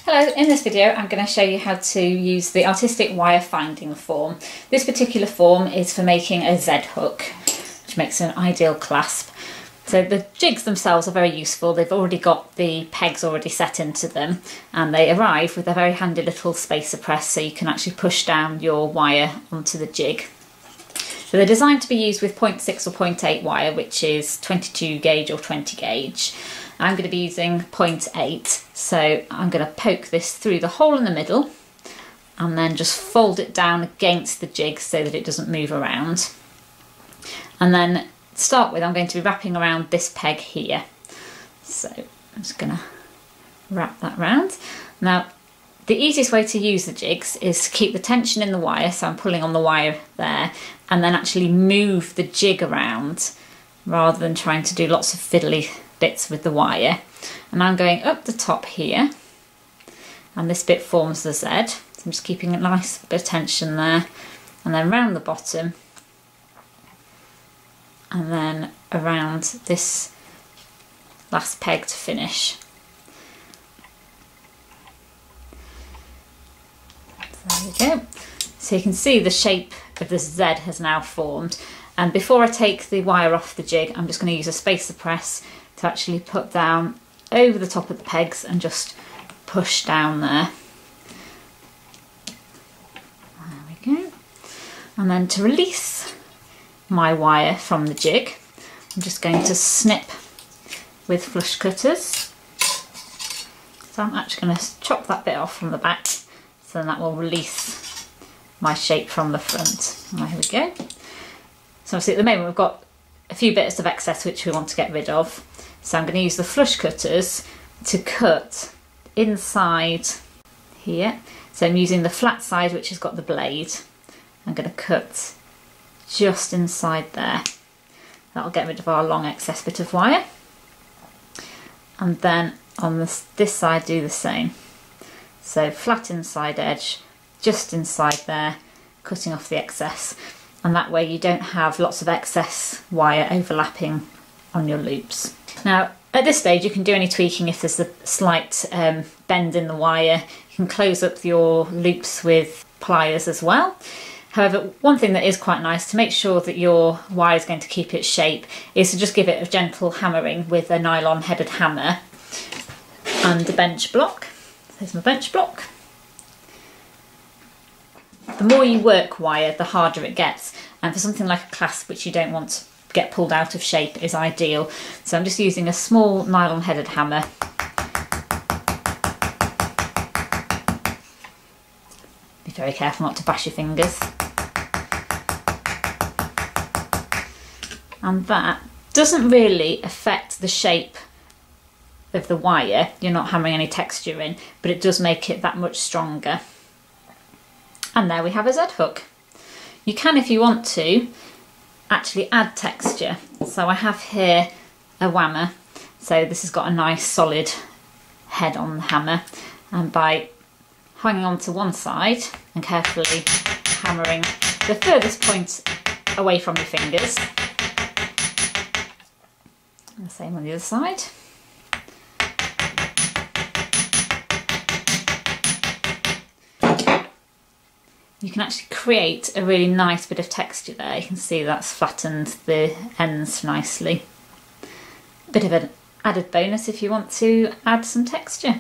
Hello, in this video I'm going to show you how to use the artistic wire finding form. This particular form is for making a Z hook, which makes an ideal clasp. So the jigs themselves are very useful. They've already got the pegs already set into them, and they arrive with a very handy little spacer press so you can actually push down your wire onto the jig. So they're designed to be used with 0.6 or 0.8 wire, which is 22 gauge or 20 gauge. I'm going to be using 0.8, so I'm going to poke this through the hole in the middle and then just fold it down against the jig so that it doesn't move around. And then to start with, I'm going to be wrapping around this peg here. So I'm just going to wrap that round. Now, the easiest way to use the jigs is to keep the tension in the wire, so I'm pulling on the wire there, and then actually move the jig around rather than trying to do lots of fiddly bits with the wire. And I'm going up the top here, and this bit forms the Z, so I'm just keeping a nice bit of tension there, and then round the bottom, and then around this last peg to finish. So there we go. So you can see the shape of the Z has now formed, and before I take the wire off the jig, I'm just going to use a spacer press to actually put down over the top of the pegs and just push down there. There we go. And then to release my wire from the jig, I'm just going to snip with flush cutters. So I'm actually going to chop that bit off from the back, so then that will release my shape from the front. And there we go. So obviously at the moment we've got a few bits of excess which we want to get rid of. So I'm going to use the flush cutters to cut inside here. So I'm using the flat side which has got the blade. I'm going to cut just inside there. That'll get rid of our long excess bit of wire. And then on this side do the same. So flat inside edge, just inside there, cutting off the excess. And that way you don't have lots of excess wire overlapping on your loops. Now at this stage you can do any tweaking if there's a slight bend in the wire. You can close up your loops with pliers as well. However, one thing that is quite nice to make sure that your wire is going to keep its shape is to just give it a gentle hammering with a nylon headed hammer and a bench block. There's my bench block. The more you work wire, the harder it gets, and for something like a clasp which you don't want to get pulled out of shape is ideal. So I'm just using a small nylon headed hammer. Be very careful not to bash your fingers. And that doesn't really affect the shape of the wire. You're not hammering any texture in, but it does make it that much stronger. And there we have a Z hook. You can, if you want to, actually add texture. So I have here a whammer. So this has got a nice solid head on the hammer. And by hanging on to one side and carefully hammering the furthest point away from your fingers, and the same on the other side. You can actually create a really nice bit of texture there. You can see that's flattened the ends nicely. Bit of an added bonus if you want to add some texture.